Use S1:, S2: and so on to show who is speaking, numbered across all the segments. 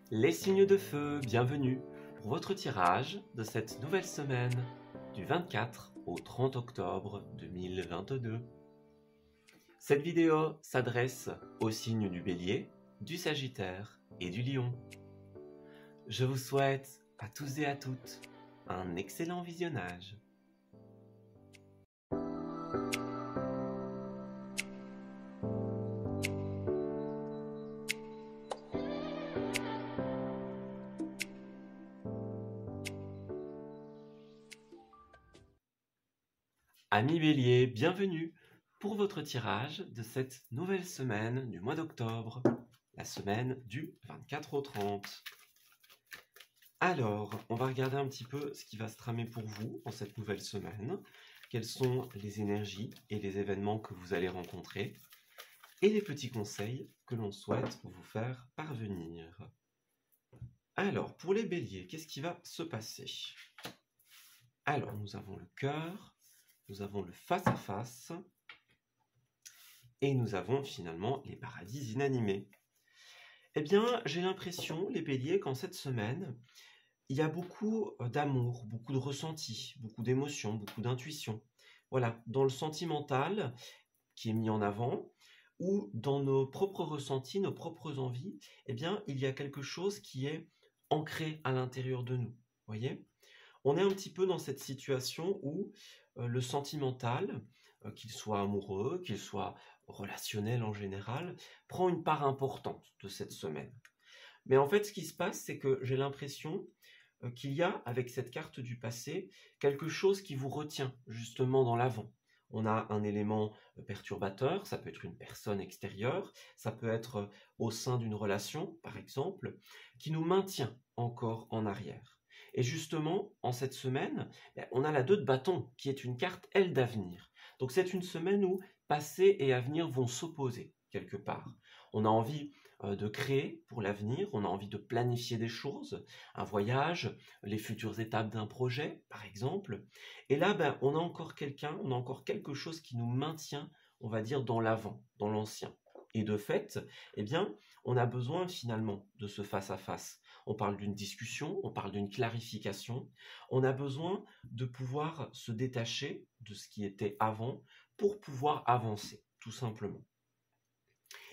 S1: Les signes de feu, bienvenue pour votre tirage de cette nouvelle semaine du 24 au 30 octobre 2022. Cette vidéo s'adresse aux signes du Bélier, du Sagittaire et du Lion. Je vous souhaite à tous et à toutes un excellent visionnage. Amis Bélier, bienvenue pour votre tirage de cette nouvelle semaine du mois d'octobre, la semaine du 24 au 30. Alors, on va regarder un petit peu ce qui va se tramer pour vous en cette nouvelle semaine, quelles sont les énergies et les événements que vous allez rencontrer, et les petits conseils que l'on souhaite vous faire parvenir. Alors, pour les béliers, qu'est-ce qui va se passer? Alors, nous avons le cœur, nous avons le face-à-face, et nous avons finalement les paradis inanimés. Eh bien, j'ai l'impression, les béliers, qu'en cette semaine, il y a beaucoup d'amour, beaucoup de ressenti, beaucoup d'émotions, beaucoup d'intuition. Voilà, dans le sentimental qui est mis en avant, ou dans nos propres ressentis, nos propres envies, eh bien, il y a quelque chose qui est ancré à l'intérieur de nous. Voyez ? On est un petit peu dans cette situation où le sentimental, qu'il soit amoureux, qu'il soit relationnel en général, prend une part importante de cette semaine. Mais en fait, ce qui se passe, c'est que j'ai l'impression qu'il y a, avec cette carte du passé, quelque chose qui vous retient justement dans l'avant. On a un élément perturbateur, ça peut être une personne extérieure, ça peut être au sein d'une relation, par exemple, qui nous maintient encore en arrière. Et justement, en cette semaine, on a la 2 de bâton, qui est une carte, elle, d'avenir. Donc c'est une semaine où passé et avenir vont s'opposer, quelque part. On a envie de créer pour l'avenir, on a envie de planifier des choses, un voyage, les futures étapes d'un projet, par exemple. Et là, on a encore on a encore quelque chose qui nous maintient, on va dire, dans l'avant, dans l'ancien. Et de fait, eh bien, on a besoin finalement de ce face-à-face. On parle d'une discussion, on parle d'une clarification. On a besoin de pouvoir se détacher de ce qui était avant pour pouvoir avancer, tout simplement.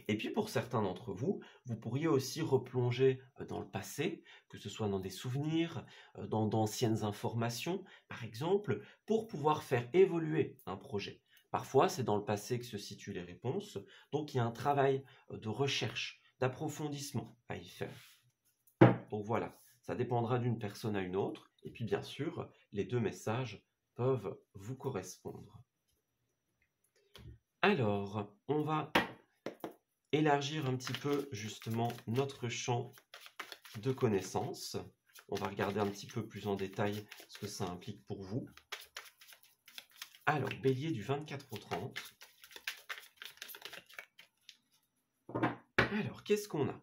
S1: Et puis pour certains d'entre vous, vous pourriez aussi replonger dans le passé, que ce soit dans des souvenirs, dans d'anciennes informations, par exemple, pour pouvoir faire évoluer un projet. Parfois, c'est dans le passé que se situent les réponses, donc il y a un travail de recherche, d'approfondissement à y faire. Donc voilà, ça dépendra d'une personne à une autre, et puis bien sûr, les 2 messages peuvent vous correspondre. Alors, on va élargir un petit peu justement notre champ de connaissances. On va regarder un petit peu plus en détail ce que ça implique pour vous. Alors, bélier du 24 au 30. Alors, qu'est-ce qu'on a?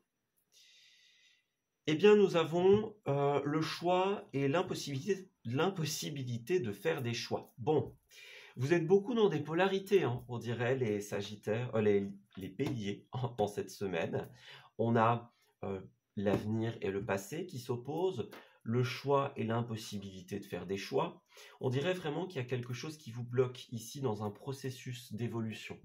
S1: Eh bien, nous avons le choix et l'impossibilité de faire des choix. Bon, vous êtes beaucoup dans des polarités, hein, on dirait, les sagittaires, les béliers en cette semaine. On a l'avenir et le passé qui s'opposent, le choix et l'impossibilité de faire des choix. On dirait vraiment qu'il y a quelque chose qui vous bloque ici dans un processus d'évolution.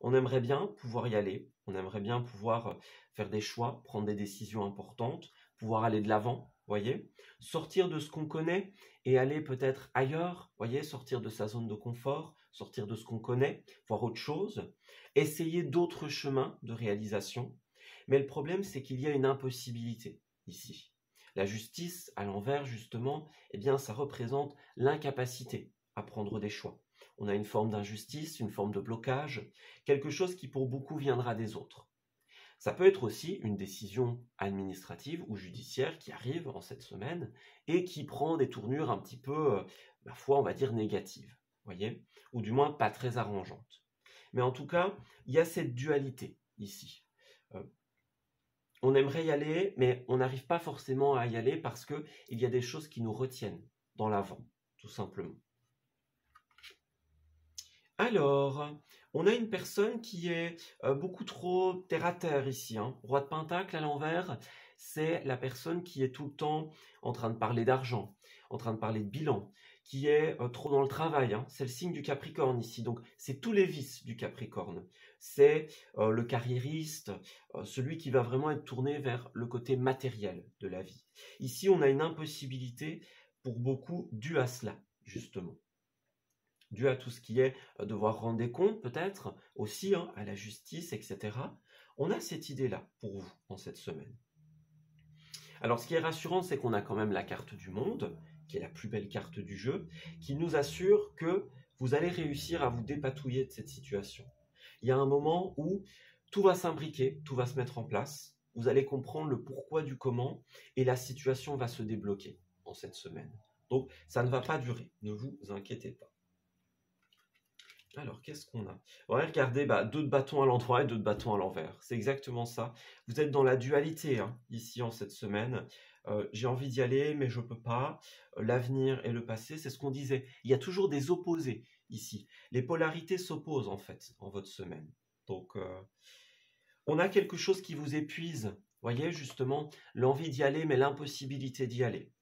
S1: On aimerait bien pouvoir y aller, on aimerait bien pouvoir faire des choix, prendre des décisions importantes, pouvoir aller de l'avant, voyez, sortir de ce qu'on connaît et aller peut-être ailleurs, voyez, sortir de sa zone de confort, sortir de ce qu'on connaît, voir autre chose, essayer d'autres chemins de réalisation. Mais le problème, c'est qu'il y a une impossibilité ici. La justice, à l'envers, justement, eh bien, ça représente l'incapacité à prendre des choix. On a une forme d'injustice, une forme de blocage, quelque chose qui pour beaucoup viendra des autres. Ça peut être aussi une décision administrative ou judiciaire qui arrive en cette semaine et qui prend des tournures un petit peu, parfois on va dire négatives, voyez, ou du moins pas très arrangeantes. Mais en tout cas, il y a cette dualité ici. On aimerait y aller, mais on n'arrive pas forcément à y aller parce qu'il y a des choses qui nous retiennent dans l'avant, tout simplement. Alors, on a une personne qui est beaucoup trop terre à terre ici, hein. Roi de Pentacle à l'envers, c'est la personne qui est tout le temps en train de parler d'argent, en train de parler de bilan, qui est trop dans le travail, hein. C'est le signe du Capricorne ici, donc c'est tous les vices du Capricorne. C'est le carriériste, celui qui va vraiment être tourné vers le côté matériel de la vie. Ici, on a une impossibilité pour beaucoup due à cela, justement. Dû à tout ce qui est devoir rendre des comptes, peut-être, aussi, hein, à la justice, etc. On a cette idée-là pour vous, en cette semaine. Alors, ce qui est rassurant, c'est qu'on a quand même la carte du monde, qui est la plus belle carte du jeu, qui nous assure que vous allez réussir à vous dépatouiller de cette situation. Il y a un moment où tout va s'imbriquer, tout va se mettre en place, vous allez comprendre le pourquoi du comment, et la situation va se débloquer en cette semaine. Donc, ça ne va pas durer, ne vous inquiétez pas. Alors, qu'est-ce qu'on a? Ouais, regardez, deux de bâtons à l'endroit et deux de bâtons à l'envers. C'est exactement ça. Vous êtes dans la dualité, hein, ici, en cette semaine. J'ai envie d'y aller, mais je ne peux pas. L'avenir et le passé, c'est ce qu'on disait. Il y a toujours des opposés ici. Les polarités s'opposent, en fait, en votre semaine. Donc, on a quelque chose qui vous épuise. Voyez, justement, l'envie d'y aller, mais l'impossibilité d'y aller.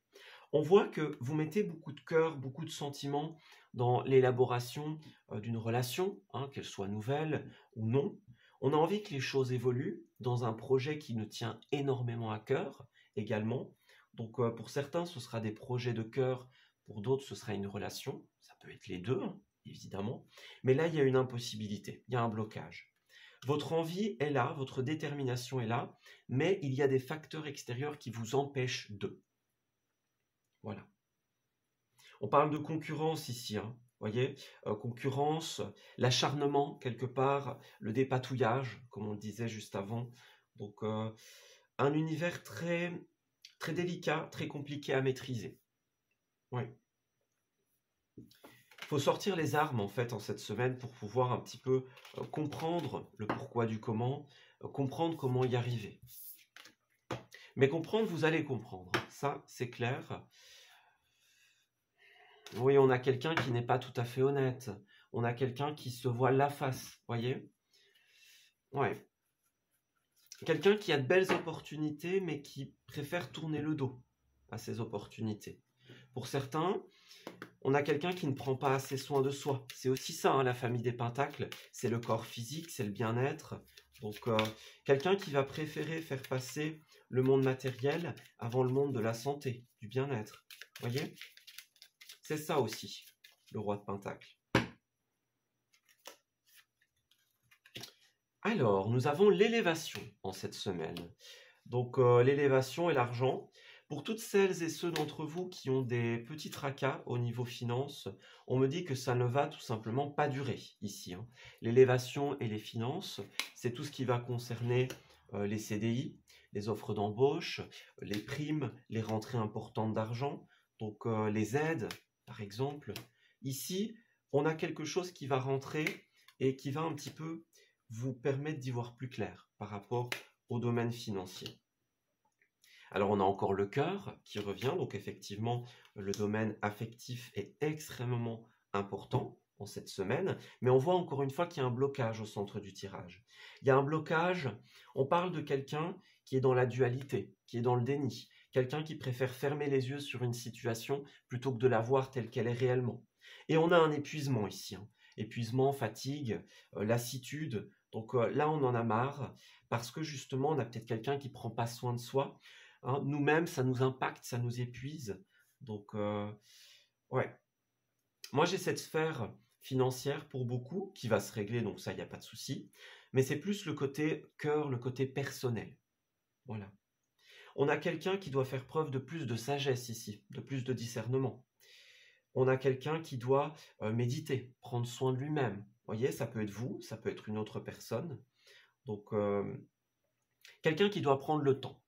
S1: On voit que vous mettez beaucoup de cœur, beaucoup de sentiments dans l'élaboration d'une relation, hein, qu'elle soit nouvelle ou non. On a envie que les choses évoluent dans un projet qui nous tient énormément à cœur également. Donc pour certains, ce sera des projets de cœur, pour d'autres, ce sera une relation. Ça peut être les deux, hein, évidemment. Mais là, il y a une impossibilité, il y a un blocage. Votre envie est là, votre détermination est là, mais il y a des facteurs extérieurs qui vous empêchent de. Voilà. On parle de concurrence ici, hein, voyez, concurrence, l'acharnement quelque part, le dépatouillage, comme on le disait juste avant. Donc un univers très, très délicat, très compliqué à maîtriser. Oui. Il faut sortir les armes en fait en cette semaine pour pouvoir un petit peu comprendre le pourquoi du comment, comprendre comment y arriver. Mais comprendre, vous allez comprendre, ça c'est clair. Oui, on a quelqu'un qui n'est pas tout à fait honnête. On a quelqu'un qui se voile la face, voyez? Ouais. Quelqu'un qui a de belles opportunités, mais qui préfère tourner le dos à ces opportunités. Pour certains, on a quelqu'un qui ne prend pas assez soin de soi. C'est aussi ça, hein, la famille des pentacles. C'est le corps physique, c'est le bien-être. Donc, quelqu'un qui va préférer faire passer le monde matériel avant le monde de la santé, du bien-être. Voyez? C'est ça aussi, le roi de Pentacle. Alors, nous avons l'élévation en cette semaine. Donc, l'élévation et l'argent. Pour toutes celles et ceux d'entre vous qui ont des petits tracas au niveau finance, on me dit que ça ne va tout simplement pas durer ici, hein. L'élévation et les finances, c'est tout ce qui va concerner les CDI, les offres d'embauche, les primes, les rentrées importantes d'argent, donc les aides, par exemple. Ici, on a quelque chose qui va rentrer et qui va un petit peu vous permettre d'y voir plus clair par rapport au domaine financier. Alors on a encore le cœur qui revient, donc effectivement le domaine affectif est extrêmement important en cette semaine, mais on voit encore une fois qu'il y a un blocage au centre du tirage. Il y a un blocage, on parle de quelqu'un qui est dans la dualité, qui est dans le déni, quelqu'un qui préfère fermer les yeux sur une situation plutôt que de la voir telle qu'elle est réellement. Et on a un épuisement ici, hein. Épuisement, fatigue, lassitude, donc là on en a marre, parce que justement on a peut-être quelqu'un qui ne prend pas soin de soi, hein. Nous-mêmes ça nous impacte, ça nous épuise, donc ouais. Moi j'ai cette sphère financière pour beaucoup, qui va se régler, donc ça il n'y a pas de souci, mais c'est plus le côté cœur, le côté personnel, voilà. On a quelqu'un qui doit faire preuve de plus de sagesse ici, de plus de discernement. On a quelqu'un qui doit méditer, prendre soin de lui-même. Vous voyez, ça peut être vous, ça peut être une autre personne. Donc, quelqu'un qui doit prendre le temps.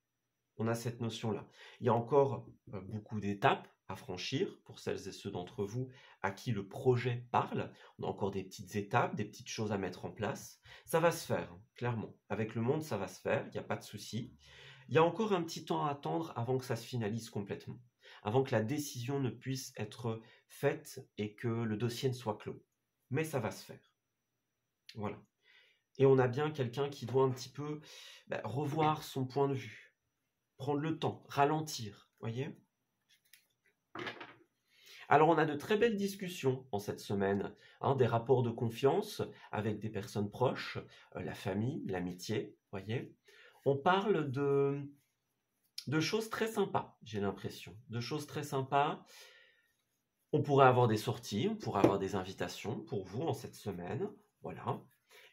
S1: On a cette notion-là. Il y a encore beaucoup d'étapes à franchir pour celles et ceux d'entre vous à qui le projet parle. On a encore des petites étapes, des petites choses à mettre en place. Ça va se faire, hein, clairement. Avec le monde, ça va se faire, il n'y a pas de souci. Il y a encore un petit temps à attendre avant que ça se finalise complètement, avant que la décision ne puisse être faite et que le dossier ne soit clos. Mais ça va se faire. Voilà. Et on a bien quelqu'un qui doit un petit peu revoir son point de vue. prendre le temps, ralentir, voyez? Alors, on a de très belles discussions en cette semaine, hein, des rapports de confiance avec des personnes proches, la famille, l'amitié, voyez? On parle de choses très sympas, j'ai l'impression, de choses très sympas. On pourrait avoir des sorties, on pourrait avoir des invitations pour vous en cette semaine, voilà.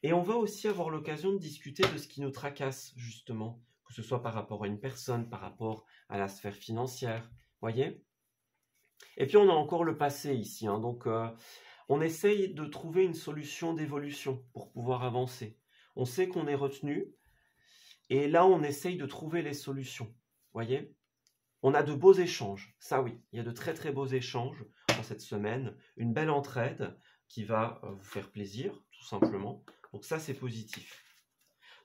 S1: Et on va aussi avoir l'occasion de discuter de ce qui nous tracasse, justement, que ce soit par rapport à une personne, par rapport à la sphère financière, voyez? Et puis on a encore le passé ici, hein, donc on essaye de trouver une solution d'évolution pour pouvoir avancer. On sait qu'on est retenu, et là on essaye de trouver les solutions, voyez? On a de beaux échanges, ça oui, il y a de très très beaux échanges en cette semaine, une belle entraide qui va vous faire plaisir, tout simplement. Donc ça c'est positif.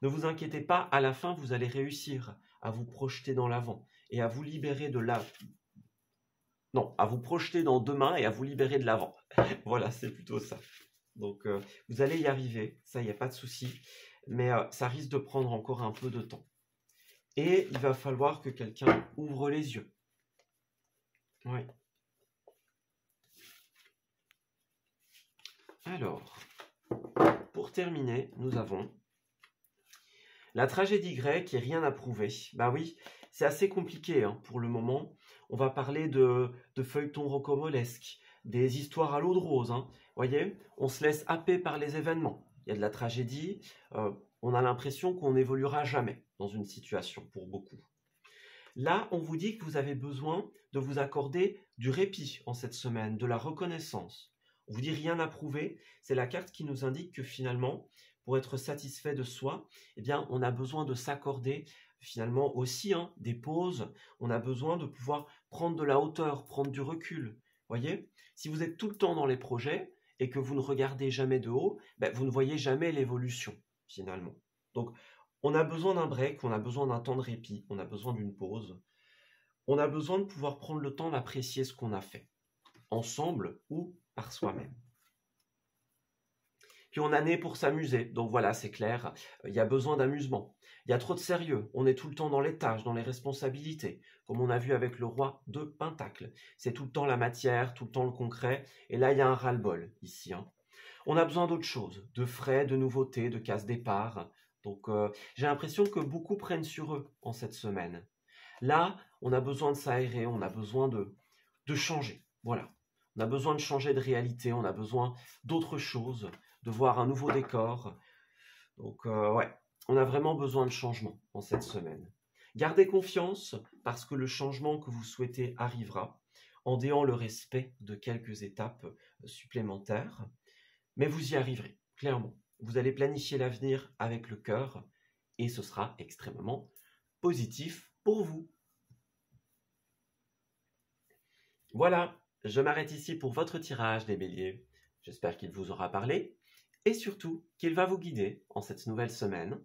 S1: Ne vous inquiétez pas, à la fin vous allez réussir à vous projeter dans l'avant et à vous libérer de la... Non, à vous projeter dans demain et à vous libérer de l'avant. Voilà, c'est plutôt ça. Donc vous allez y arriver, ça il n'y a pas de souci, mais ça risque de prendre encore un peu de temps. Et il va falloir que quelqu'un ouvre les yeux. Oui. Alors, pour terminer, nous avons la tragédie grecque et rien à prouver. Bah oui, c'est assez compliqué hein, pour le moment. On va parler de feuilletons rocambolesques, des histoires à l'eau de rose. Hein. Voyez, on se laisse happer par les événements. Il y a de la tragédie, on a l'impression qu'on n'évoluera jamais dans une situation pour beaucoup. Là, on vous dit que vous avez besoin de vous accorder du répit en cette semaine, de la reconnaissance. On vous dit rien à prouver, c'est la carte qui nous indique que finalement, pour être satisfait de soi, eh bien, on a besoin de s'accorder finalement aussi hein, des pauses, on a besoin de pouvoir prendre de la hauteur, prendre du recul. Voyez, si vous êtes tout le temps dans les projets et que vous ne regardez jamais de haut, ben, vous ne voyez jamais l'évolution finalement. Donc, on a besoin d'un break, on a besoin d'un temps de répit, on a besoin d'une pause. On a besoin de pouvoir prendre le temps d'apprécier ce qu'on a fait, ensemble ou par soi-même. Puis on est né pour s'amuser, donc voilà, c'est clair, il y a besoin d'amusement. Il y a trop de sérieux, on est tout le temps dans les tâches, dans les responsabilités, comme on a vu avec le roi de Pentacle. C'est tout le temps la matière, tout le temps le concret, et là il y a un ras-le-bol ici. Hein. On a besoin d'autre chose, de frais, de nouveautés, de casse départ. Donc j'ai l'impression que beaucoup prennent sur eux en cette semaine. Là, on a besoin de s'aérer, on a besoin de changer. Voilà. On a besoin de changer de réalité, on a besoin d'autre chose, de voir un nouveau décor. Donc ouais, on a vraiment besoin de changement en cette semaine. Gardez confiance parce que le changement que vous souhaitez arrivera en déant le respect de quelques étapes supplémentaires. Mais vous y arriverez, clairement. Vous allez planifier l'avenir avec le cœur et ce sera extrêmement positif pour vous. Voilà, je m'arrête ici pour votre tirage des béliers. J'espère qu'il vous aura parlé et surtout qu'il va vous guider en cette nouvelle semaine.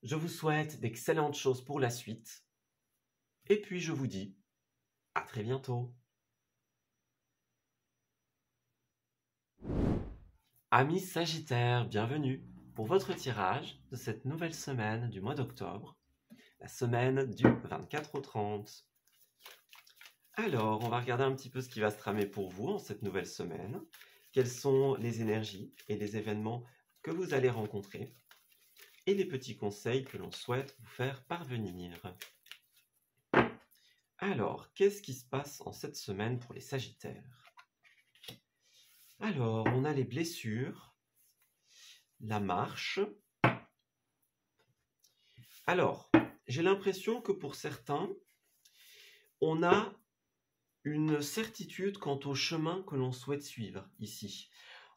S1: Je vous souhaite d'excellentes choses pour la suite et puis je vous dis à très bientôt. Amis Sagittaires, bienvenue pour votre tirage de cette nouvelle semaine du mois d'octobre, la semaine du 24 au 30. Alors, on va regarder un petit peu ce qui va se tramer pour vous en cette nouvelle semaine. Quelles sont les énergies et les événements que vous allez rencontrer et les petits conseils que l'on souhaite vous faire parvenir. Alors, qu'est-ce qui se passe en cette semaine pour les Sagittaires ? Alors, on a les blessures, la marche. Alors, j'ai l'impression que pour certains, on a une certitude quant au chemin que l'on souhaite suivre ici.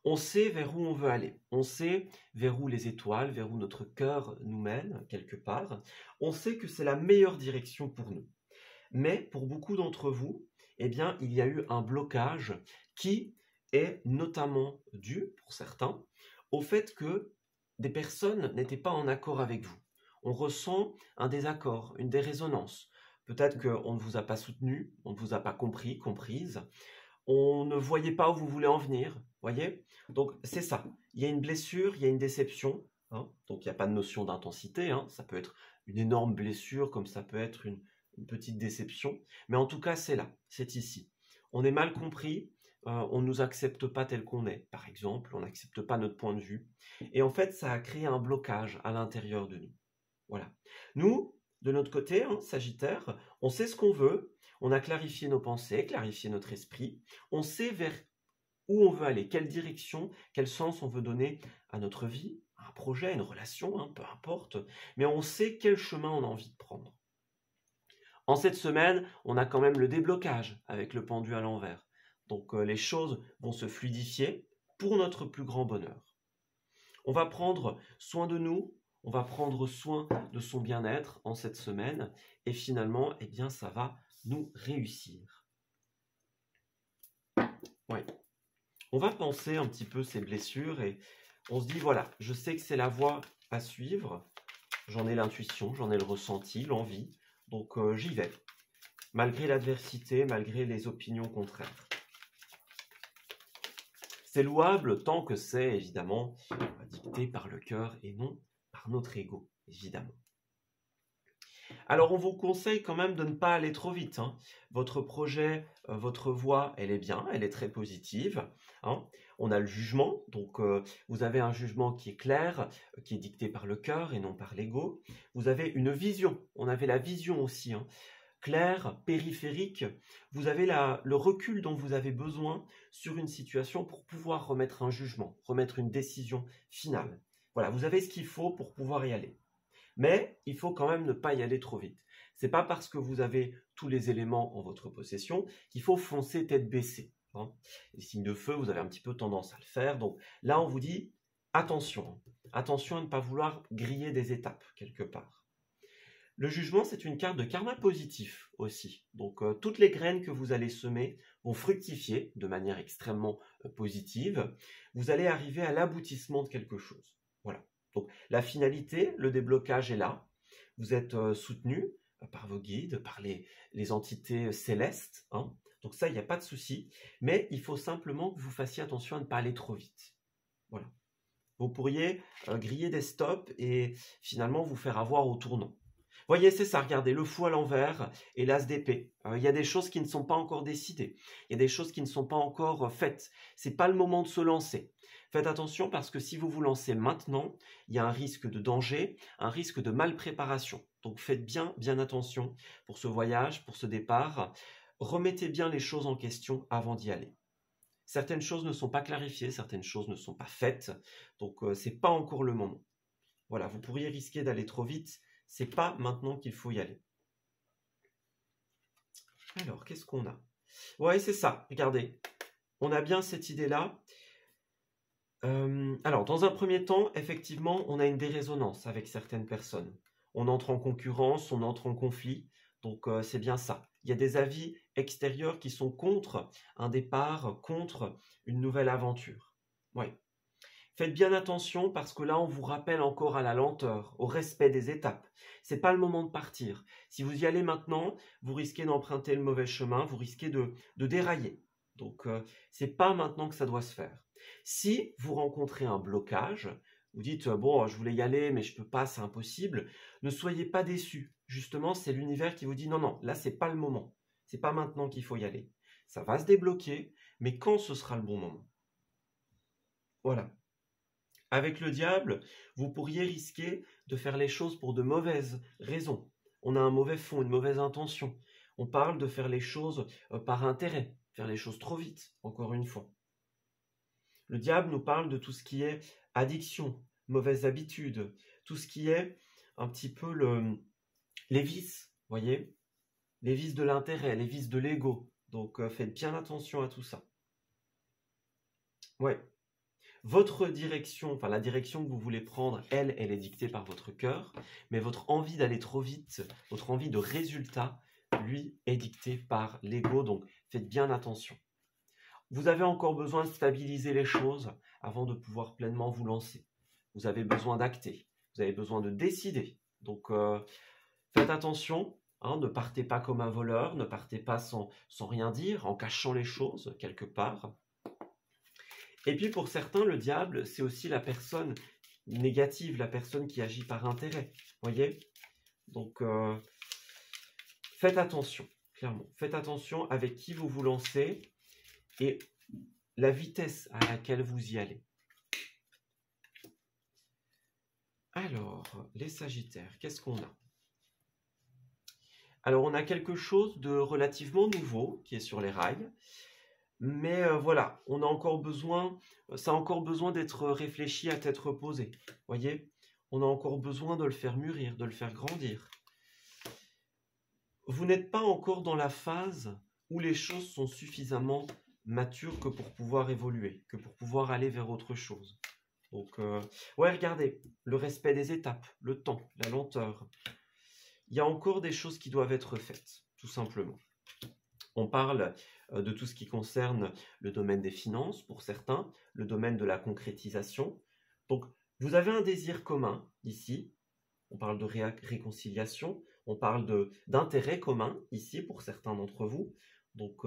S1: On sait vers où on veut aller. On sait vers où les étoiles, vers où notre cœur nous mène, quelque part. On sait que c'est la meilleure direction pour nous. Mais pour beaucoup d'entre vous, eh bien, il y a eu un blocage qui est notamment dû, pour certains, au fait que des personnes n'étaient pas en accord avec vous. On ressent un désaccord, une dérésonance. Peut-être qu'on ne vous a pas soutenu, on ne vous a pas compris, comprise. On ne voyait pas où vous voulez en venir, voyez ? Donc c'est ça. Il y a une blessure, il y a une déception hein. Donc il n'y a pas de notion d'intensité, hein. Ça peut être une énorme blessure, comme ça peut être une petite déception. Mais en tout cas, c'est là, c'est ici. On est mal compris, on ne nous accepte pas tel qu'on est, par exemple, on n'accepte pas notre point de vue. Et en fait, ça a créé un blocage à l'intérieur de nous. Voilà. Nous, de notre côté, hein, Sagittaire, on sait ce qu'on veut, on a clarifié nos pensées, clarifié notre esprit, on sait vers où on veut aller, quelle direction, quel sens on veut donner à notre vie, à un projet, à une relation, hein, peu importe, mais on sait quel chemin on a envie de prendre. En cette semaine, on a quand même le déblocage avec le pendu à l'envers. Donc les choses vont se fluidifier pour notre plus grand bonheur. On va prendre soin de nous, on va prendre soin de son bien-être en cette semaine et finalement, eh bien, ça va nous réussir. Ouais. On va penser un petit peu ces blessures et on se dit, voilà, je sais que c'est la voie à suivre, j'en ai l'intuition, j'en ai le ressenti, l'envie, donc j'y vais, malgré l'adversité, malgré les opinions contraires. C'est louable tant que c'est évidemment dicté par le cœur et non par notre ego, évidemment. Alors on vous conseille quand même de ne pas aller trop vite, hein. Votre projet, votre voie, elle est bien, elle est très positive, hein. On a le jugement, donc vous avez un jugement qui est clair, qui est dicté par le cœur et non par l'ego. Vous avez une vision, on avait la vision aussi, hein, claire, périphérique. Vous avez le recul dont vous avez besoin sur une situation pour pouvoir remettre un jugement, remettre une décision finale. Voilà, vous avez ce qu'il faut pour pouvoir y aller. Mais il faut quand même ne pas y aller trop vite. C'est pas parce que vous avez tous les éléments en votre possession qu'il faut foncer tête baissée, hein. Les signes de feu, vous avez un petit peu tendance à le faire. Donc là, on vous dit attention, attention à ne pas vouloir griller des étapes quelque part. Le jugement, c'est une carte de karma positif aussi. Donc toutes les graines que vous allez semer vont fructifier de manière extrêmement positive. Vous allez arriver à l'aboutissement de quelque chose. Voilà. Donc la finalité, le déblocage est là. Vous êtes soutenu par vos guides, par les entités célestes, hein. Donc ça, il n'y a pas de souci. Mais il faut simplement que vous fassiez attention à ne pas aller trop vite. Voilà. Vous pourriez griller des stops et finalement vous faire avoir au tournant. Voyez, c'est ça, regardez, le fou à l'envers et l'as d'épée. Il y a des choses qui ne sont pas encore décidées. Il y a des choses qui ne sont pas encore faites. Ce n'est pas le moment de se lancer. Faites attention parce que si vous vous lancez maintenant, il y a un risque de danger, un risque de mal préparation. Donc faites bien attention pour ce voyage, pour ce départ. Remettez bien les choses en question avant d'y aller. Certaines choses ne sont pas clarifiées, certaines choses ne sont pas faites. Donc ce n'est pas encore le moment. Voilà, vous pourriez risquer d'aller trop vite. C'est pas maintenant qu'il faut y aller. Alors, qu'est-ce qu'on a? Ouais, c'est ça, regardez. On a bien cette idée-là. Alors, dans un premier temps, effectivement, on a une dérésonance avec certaines personnes. On entre en concurrence, on entre en conflit. Donc, c'est bien ça. Il y a des avis extérieurs qui sont contre un départ, contre une nouvelle aventure. Oui. Faites bien attention parce que là, on vous rappelle encore à la lenteur, au respect des étapes. C'est pas le moment de partir. Si vous y allez maintenant, vous risquez d'emprunter le mauvais chemin, vous risquez de dérailler. Donc, c'est pas maintenant que ça doit se faire. Si vous rencontrez un blocage, vous dites bon, je voulais y aller, mais je peux pas, c'est impossible. Ne soyez pas déçus. Justement, c'est l'univers qui vous dit non, là, c'est pas le moment. C'est pas maintenant qu'il faut y aller. Ça va se débloquer, mais quand ce sera le bon moment. Voilà. Avec le diable, vous pourriez risquer de faire les choses pour de mauvaises raisons. On a un mauvais fond, une mauvaise intention. On parle de faire les choses par intérêt, faire les choses trop vite, encore une fois. Le diable nous parle de tout ce qui est addiction, mauvaises habitudes, tout ce qui est un petit peu les vices, voyez, les vices de l'intérêt, les vices de l'ego. Donc faites bien attention à tout ça. Ouais. Votre direction, enfin la direction que vous voulez prendre, elle est dictée par votre cœur, mais votre envie d'aller trop vite, votre envie de résultat, lui, est dictée par l'ego, donc faites bien attention. Vous avez encore besoin de stabiliser les choses avant de pouvoir pleinement vous lancer. Vous avez besoin d'acter, vous avez besoin de décider. Donc faites attention, hein, ne partez pas comme un voleur, ne partez pas sans rien dire, en cachant les choses quelque part. Et puis pour certains, le diable, c'est aussi la personne négative, la personne qui agit par intérêt. Voyez? Donc, faites attention, clairement. Faites attention avec qui vous vous lancez et la vitesse à laquelle vous y allez. Alors, les Sagittaires, qu'est-ce qu'on a? Alors, on a quelque chose de relativement nouveau qui est sur les rails. Mais voilà, on a encore besoin, ça a encore besoin d'être réfléchi à tête reposée. Voyez, on a encore besoin de le faire mûrir, de le faire grandir. Vous n'êtes pas encore dans la phase où les choses sont suffisamment matures que pour pouvoir évoluer, que pour pouvoir aller vers autre chose. Donc, ouais, regardez, le respect des étapes, le temps, la lenteur. Il y a encore des choses qui doivent être faites, tout simplement. On parle de tout ce qui concerne le domaine des finances pour certains, le domaine de la concrétisation. Donc, vous avez un désir commun ici. On parle de réconciliation, on parle d'intérêt commun ici pour certains d'entre vous. Donc,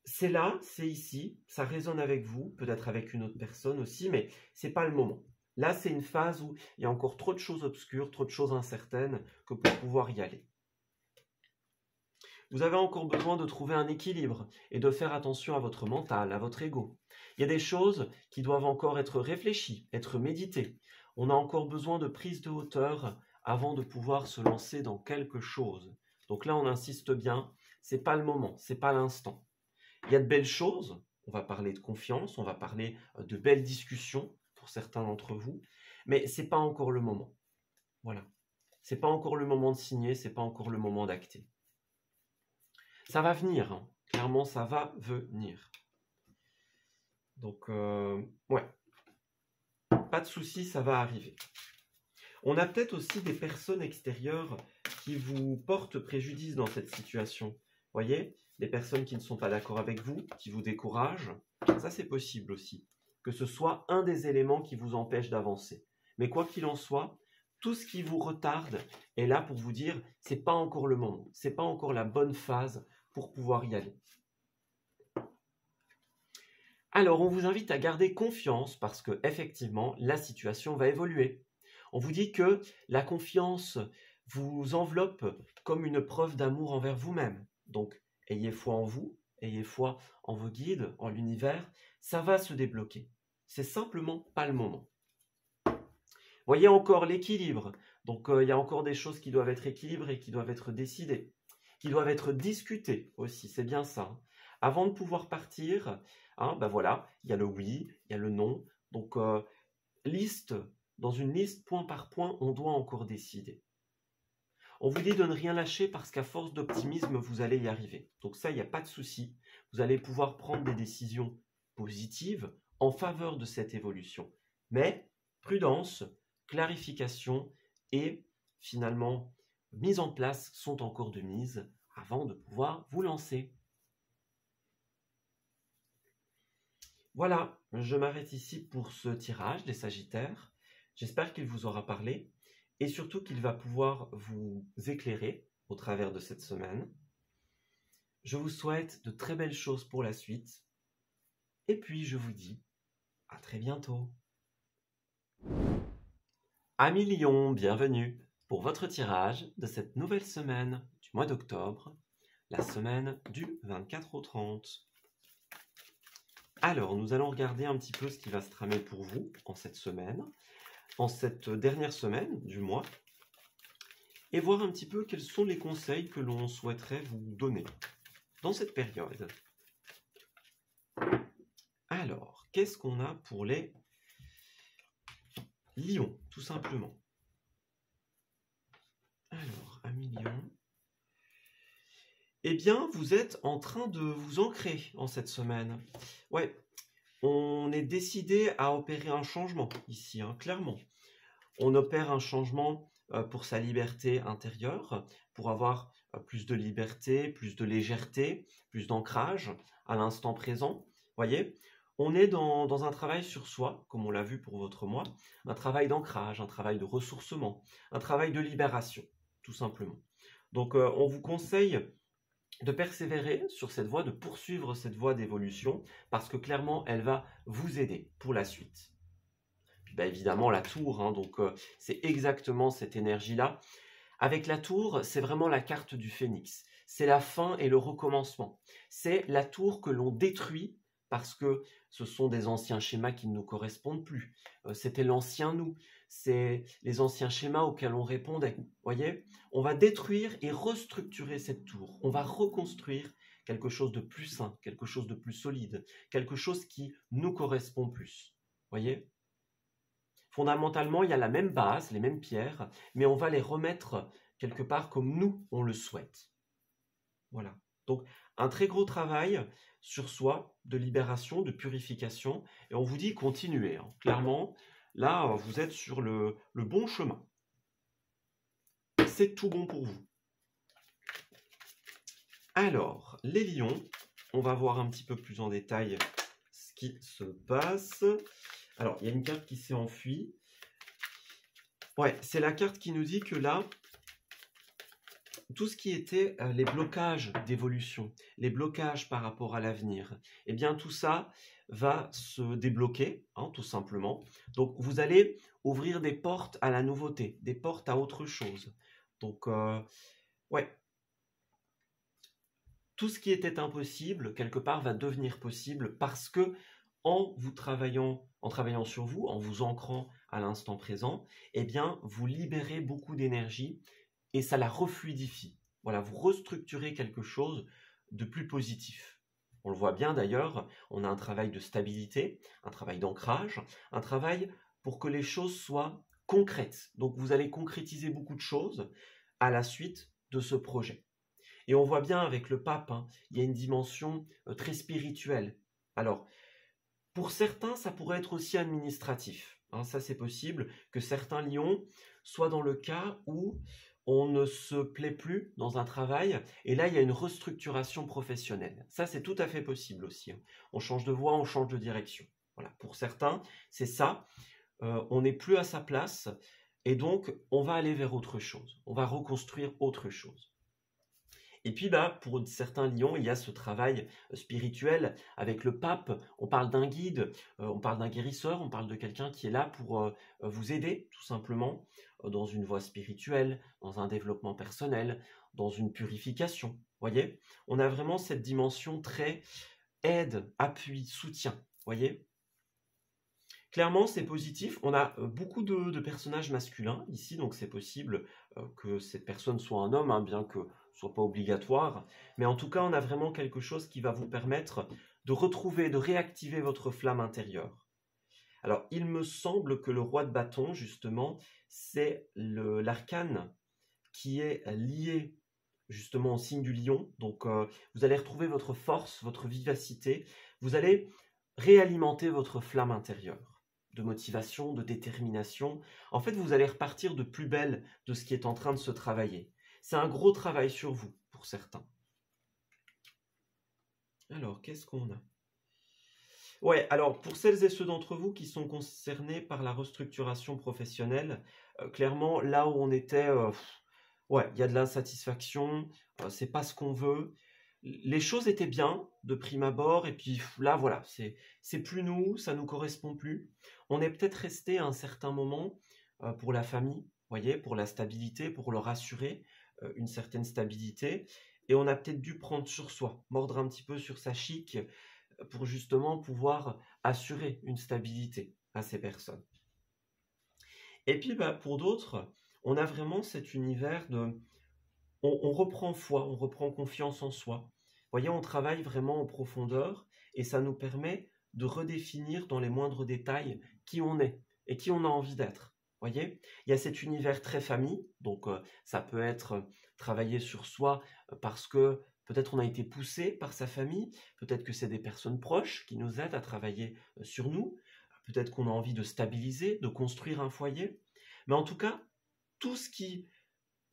S1: c'est là, c'est ici, ça résonne avec vous, peut-être avec une autre personne aussi, mais ce n'est pas le moment. Là, c'est une phase où il y a encore trop de choses obscures, trop de choses incertaines que pour pouvoir y aller. Vous avez encore besoin de trouver un équilibre et de faire attention à votre mental, à votre ego. Il y a des choses qui doivent encore être réfléchies, être méditées. On a encore besoin de prise de hauteur avant de pouvoir se lancer dans quelque chose. Donc là, on insiste bien, c'est pas le moment, c'est pas l'instant. Il y a de belles choses, on va parler de confiance, on va parler de belles discussions pour certains d'entre vous, mais c'est pas encore le moment. Voilà. C'est pas encore le moment de signer, c'est pas encore le moment d'acter. Ça va venir, hein. Clairement, ça va venir. Donc, ouais, pas de souci, ça va arriver. On a peut-être aussi des personnes extérieures qui vous portent préjudice dans cette situation. Vous voyez, des personnes qui ne sont pas d'accord avec vous, qui vous découragent, ça c'est possible aussi. Que ce soit un des éléments qui vous empêche d'avancer. Mais quoi qu'il en soit, tout ce qui vous retarde est là pour vous dire, c'est pas encore le moment, c'est pas encore la bonne phase pour pouvoir y aller. Alors, on vous invite à garder confiance parce que effectivement, la situation va évoluer. On vous dit que la confiance vous enveloppe comme une preuve d'amour envers vous-même. Donc, ayez foi en vous, ayez foi en vos guides, en l'univers, ça va se débloquer. C'est simplement pas le moment. Voyez encore l'équilibre. Donc, il y a encore des choses qui doivent être équilibrées, qui doivent être décidées, qui doivent être discutées aussi, c'est bien ça. Avant de pouvoir partir, hein, ben voilà, il y a le oui, il y a le non. Donc, dans une liste point par point, on doit encore décider. On vous dit de ne rien lâcher parce qu'à force d'optimisme, vous allez y arriver. Donc ça, il n'y a pas de souci. Vous allez pouvoir prendre des décisions positives en faveur de cette évolution. Mais prudence, clarification et finalement mise en place sont encore de mise avant de pouvoir vous lancer. Voilà, je m'arrête ici pour ce tirage des Sagittaires. J'espère qu'il vous aura parlé et surtout qu'il va pouvoir vous éclairer au travers de cette semaine. Je vous souhaite de très belles choses pour la suite et puis je vous dis à très bientôt. Amis Lions, bienvenue pour votre tirage de cette nouvelle semaine du mois d'octobre, la semaine du 24 au 30. Alors, nous allons regarder un petit peu ce qui va se tramer pour vous en cette semaine, en cette dernière semaine du mois, et voir un petit peu quels sont les conseils que l'on souhaiterait vous donner dans cette période. Alors, qu'est-ce qu'on a pour les Lions, tout simplement? Alors, amis Lions, eh bien, vous êtes en train de vous ancrer en cette semaine. Ouais, on est décidé à opérer un changement ici, hein, clairement. On opère un changement pour sa liberté intérieure, pour avoir plus de liberté, plus de légèreté, plus d'ancrage à l'instant présent. Voyez, on est dans un travail sur soi, comme on l'a vu pour votre mois, un travail d'ancrage, un travail de ressourcement, un travail de libération, tout simplement. Donc, on vous conseille de persévérer sur cette voie, de poursuivre cette voie d'évolution, parce que clairement, elle va vous aider pour la suite. Puis bah, évidemment la tour, hein, donc c'est exactement cette énergie-là. Avec la tour, c'est vraiment la carte du phénix. C'est la fin et le recommencement. C'est la tour que l'on détruit parce que ce sont des anciens schémas qui ne nous correspondent plus. C'était l'ancien nous. C'est les anciens schémas auxquels on répondait. Voyez, on va détruire et restructurer cette tour. On va reconstruire quelque chose de plus sain, quelque chose de plus solide, quelque chose qui nous correspond plus. Voyez? Fondamentalement, il y a la même base, les mêmes pierres, mais on va les remettre quelque part comme nous, on le souhaite. Voilà. Donc, un très gros travail sur soi, de libération, de purification, et on vous dit continuez. Hein. Clairement, là, vous êtes sur le bon chemin. C'est tout bon pour vous. Alors, les lions, on va voir un petit peu plus en détail ce qui se passe. Alors, il y a une carte qui s'est enfuie. Ouais, c'est la carte qui nous dit que là, tout ce qui était les blocages d'évolution, les blocages par rapport à l'avenir, eh bien tout ça va se débloquer, hein, tout simplement. Donc vous allez ouvrir des portes à la nouveauté, des portes à autre chose. Donc, ouais. Tout ce qui était impossible, quelque part, va devenir possible parce que en travaillant sur vous, en vous ancrant à l'instant présent, eh bien, vous libérez beaucoup d'énergie et ça la refluidifie. Voilà, vous restructurez quelque chose de plus positif. On le voit bien d'ailleurs, on a un travail de stabilité, un travail d'ancrage, un travail pour que les choses soient concrètes. Donc vous allez concrétiser beaucoup de choses à la suite de ce projet. Et on voit bien avec le pape, hein, il y a une dimension très spirituelle. Alors, pour certains, ça pourrait être aussi administratif. Hein, ça, c'est possible que certains lions soient dans le cas où on ne se plaît plus dans un travail, et là, il y a une restructuration professionnelle. Ça, c'est tout à fait possible aussi. Hein. On change de voie, on change de direction. Voilà. Pour certains, c'est ça. On n'est plus à sa place, et donc, on va aller vers autre chose. On va reconstruire autre chose. Et puis, pour certains lions, il y a ce travail spirituel avec le pape. On parle d'un guide, on parle d'un guérisseur, on parle de quelqu'un qui est là pour vous aider, tout simplement, dans une voie spirituelle, dans un développement personnel, dans une purification. Voyez, on a vraiment cette dimension très aide, appui, soutien. Voyez. Clairement, c'est positif. On a beaucoup de personnages masculins ici, donc c'est possible que cette personne soit un homme, hein, bien que ce soit pas obligatoire. Mais en tout cas, on a vraiment quelque chose qui va vous permettre de retrouver, de réactiver votre flamme intérieure. Alors, il me semble que le roi de bâton, justement, c'est l'arcane qui est lié justement au signe du lion. Donc, vous allez retrouver votre force, votre vivacité. Vous allez réalimenter votre flamme intérieure de motivation, de détermination. En fait, vous allez repartir de plus belle de ce qui est en train de se travailler. C'est un gros travail sur vous, pour certains. Alors, qu'est-ce qu'on a? Ouais, alors, pour celles et ceux d'entre vous qui sont concernés par la restructuration professionnelle, clairement, là où on était, ouais, il y a de l'insatisfaction, c'est pas ce qu'on veut. Les choses étaient bien de prime abord, et puis là, voilà, c'est plus nous, ça nous correspond plus. On est peut-être resté à un certain moment pour la famille, voyez, pour la stabilité, pour leur assurer une certaine stabilité, et on a peut-être dû prendre sur soi, mordre un petit peu sur sa chique pour justement pouvoir assurer une stabilité à ces personnes. Et puis, pour d'autres, on a vraiment cet univers de... On reprend foi, on reprend confiance en soi. Vous voyez, on travaille vraiment en profondeur et ça nous permet de redéfinir dans les moindres détails qui on est et qui on a envie d'être. Vous voyez, il y a cet univers très famille, donc ça peut être travailler sur soi parce que peut-être on a été poussé par sa famille, peut-être que c'est des personnes proches qui nous aident à travailler sur nous, peut-être qu'on a envie de stabiliser, de construire un foyer, mais en tout cas, tout ce qui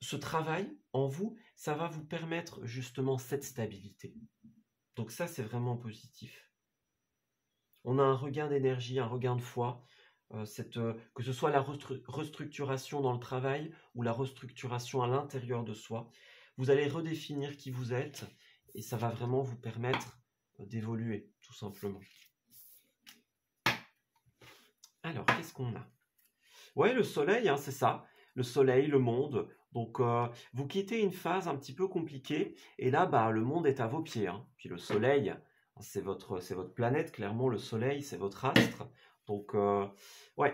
S1: ce travail en vous, ça va vous permettre justement cette stabilité. Donc ça, c'est vraiment positif. On a un regain d'énergie, un regain de foi, que ce soit la restructuration dans le travail ou la restructuration à l'intérieur de soi. Vous allez redéfinir qui vous êtes et ça va vraiment vous permettre d'évoluer, tout simplement. Alors, qu'est-ce qu'on a? Ouais, le soleil, hein, c'est ça. Le soleil, le monde. Donc, vous quittez une phase un petit peu compliquée. Et là, bah, le monde est à vos pieds, hein. Puis le soleil, c'est votre planète. Clairement, le soleil, c'est votre astre. Donc, ouais,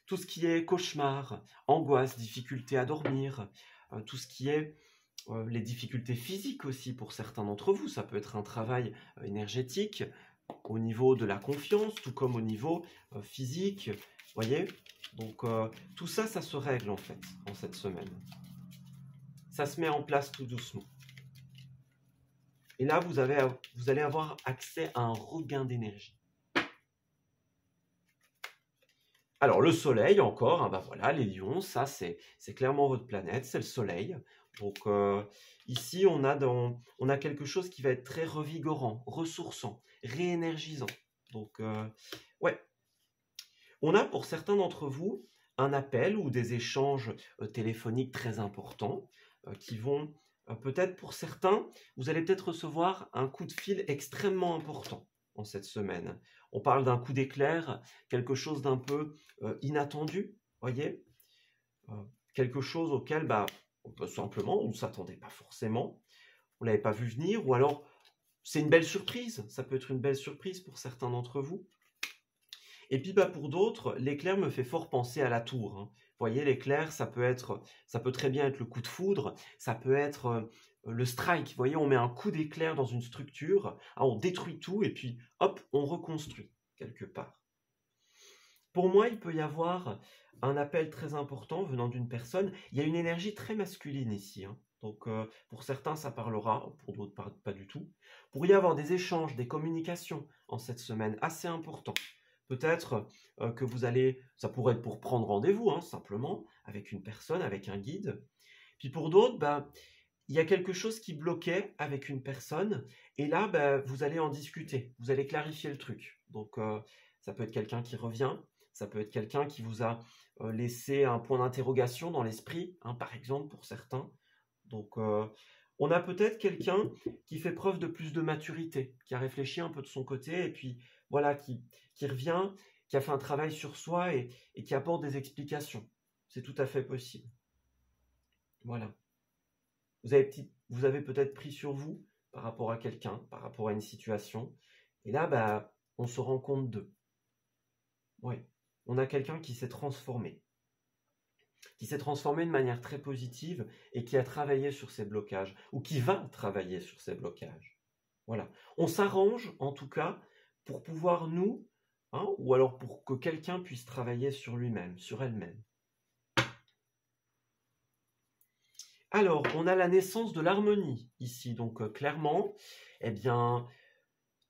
S1: tout ce qui est cauchemar, angoisse, difficulté à dormir, tout ce qui est les difficultés physiques aussi pour certains d'entre vous. Ça peut être un travail énergétique au niveau de la confiance, tout comme au niveau physique. Voyez? Donc tout ça, ça se règle en fait en cette semaine. Ça se met en place tout doucement. Et là, vous allez avoir accès à un regain d'énergie. Alors le soleil encore, hein, bah voilà, les lions, ça c'est clairement votre planète, c'est le soleil. Donc ici on a quelque chose qui va être très revigorant, ressourçant, réénergisant. Donc ouais, on a pour certains d'entre vous un appel ou des échanges téléphoniques très importants qui vont peut-être pour certains, vous allez peut-être recevoir un coup de fil extrêmement important en cette semaine. On parle d'un coup d'éclair, quelque chose d'un peu inattendu, voyez. Quelque chose auquel bah, simplement on ne s'attendait pas forcément, on ne l'avait pas vu venir, ou alors c'est une belle surprise, ça peut être une belle surprise pour certains d'entre vous. Et puis bah, pour d'autres, l'éclair me fait fort penser à la tour, hein. Vous voyez, l'éclair, ça peut très bien être le coup de foudre, ça peut être le strike. Vous voyez, on met un coup d'éclair dans une structure, hein, on détruit tout et puis hop, on reconstruit quelque part. Pour moi, il peut y avoir un appel très important venant d'une personne. Il y a une énergie très masculine ici, hein. Donc pour certains, ça parlera, pour d'autres, pas du tout. Il pourrait y avoir des échanges, des communications en cette semaine assez importants. Peut-être que ça pourrait être pour prendre rendez-vous, hein, simplement, avec une personne, avec un guide. Puis pour d'autres, bah, il y a quelque chose qui bloquait avec une personne, et là, bah, vous allez en discuter, vous allez clarifier le truc. Donc ça peut être quelqu'un qui revient, ça peut être quelqu'un qui vous a laissé un point d'interrogation dans l'esprit, hein, par exemple, pour certains. Donc on a peut-être quelqu'un qui fait preuve de plus de maturité, qui a réfléchi un peu de son côté, et puis voilà, qui revient, qui a fait un travail sur soi et qui apporte des explications. C'est tout à fait possible. Voilà. Vous avez peut-être pris sur vous par rapport à quelqu'un, par rapport à une situation, et là, bah, on se rend compte d'eux. Oui, on a quelqu'un qui s'est transformé de manière très positive et qui a travaillé sur ses blocages, ou qui va travailler sur ses blocages. Voilà. On s'arrange, en tout cas, pour pouvoir nous, hein, ou alors pour que quelqu'un puisse travailler sur lui-même, sur elle-même. Alors, on a la naissance de l'harmonie ici. Donc, clairement, eh bien,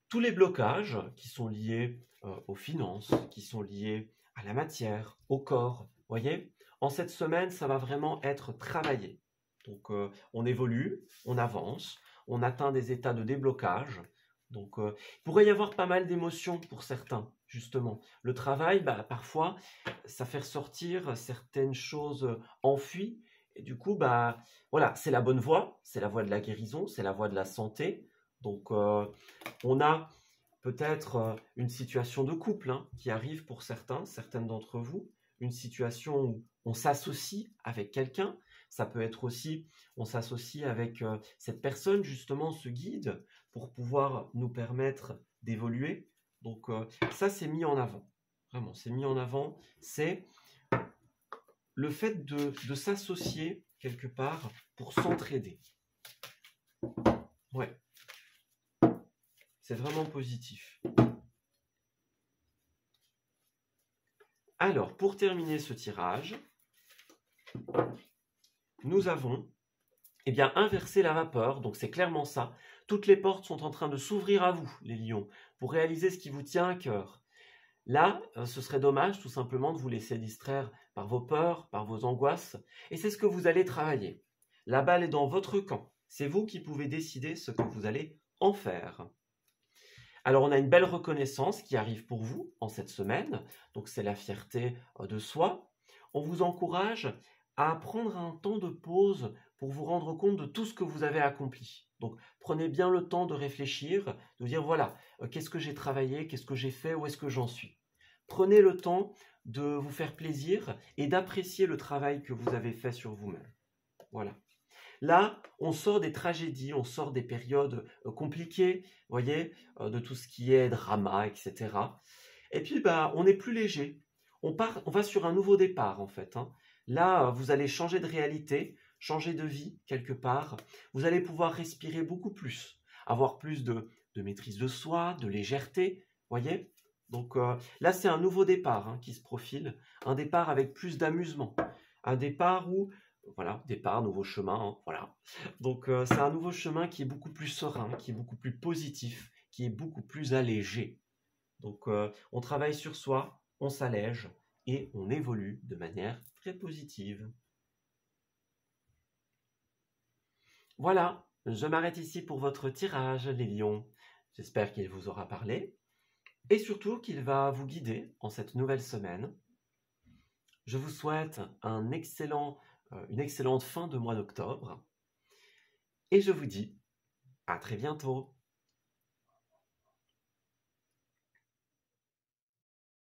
S1: tous les blocages qui sont liés aux finances, qui sont liés à la matière, au corps, voyez, en cette semaine, ça va vraiment être travaillé. Donc, on évolue, on avance, on atteint des états de déblocage. Donc, il pourrait y avoir pas mal d'émotions pour certains, justement. Le travail, bah, parfois, ça fait ressortir certaines choses enfuies. Et du coup, bah, voilà, c'est la bonne voie, c'est la voie de la guérison, c'est la voie de la santé. Donc, on a peut-être une situation de couple, hein, qui arrive pour certaines d'entre vous, une situation où on s'associe avec quelqu'un. Ça peut être aussi, on s'associe avec cette personne, justement, ce guide, pour pouvoir nous permettre d'évoluer. Donc ça, c'est mis en avant. Vraiment, c'est mis en avant. C'est le fait de s'associer quelque part pour s'entraider. Ouais. C'est vraiment positif. Alors, pour terminer ce tirage, nous avons inversé la vapeur, donc c'est clairement ça. Toutes les portes sont en train de s'ouvrir à vous, les lions, pour réaliser ce qui vous tient à cœur. Là, ce serait dommage tout simplement de vous laisser distraire par vos peurs, par vos angoisses, et c'est ce que vous allez travailler. La balle est dans votre camp. C'est vous qui pouvez décider ce que vous allez en faire. Alors, on a une belle reconnaissance qui arrive pour vous en cette semaine. Donc, c'est la fierté de soi. On vous encourage à prendre un temps de pause pour vous rendre compte de tout ce que vous avez accompli. Donc, prenez bien le temps de réfléchir, de dire, voilà, qu'est-ce que j'ai travaillé, qu'est-ce que j'ai fait, où est-ce que j'en suis. Prenez le temps de vous faire plaisir et d'apprécier le travail que vous avez fait sur vous-même. Voilà. Là, on sort des tragédies, on sort des périodes compliquées, voyez, de tout ce qui est drama, etc. Et puis, bah, on est plus léger. On va sur un nouveau départ, en fait, hein. Là, vous allez changer de réalité, changer de vie, quelque part. Vous allez pouvoir respirer beaucoup plus, avoir plus de maîtrise de soi, de légèreté, voyez. Donc là, c'est un nouveau départ hein, qui se profile, un départ avec plus d'amusement, un départ où, voilà, départ, nouveau chemin, hein, voilà. Donc c'est un nouveau chemin qui est beaucoup plus serein, qui est beaucoup plus positif, qui est beaucoup plus allégé. Donc on travaille sur soi, on s'allège et on évolue de manière très positive. Voilà, je m'arrête ici pour votre tirage, les lions. J'espère qu'il vous aura parlé et surtout qu'il va vous guider en cette nouvelle semaine. Je vous souhaite une excellente fin de mois d'octobre et je vous dis à très bientôt.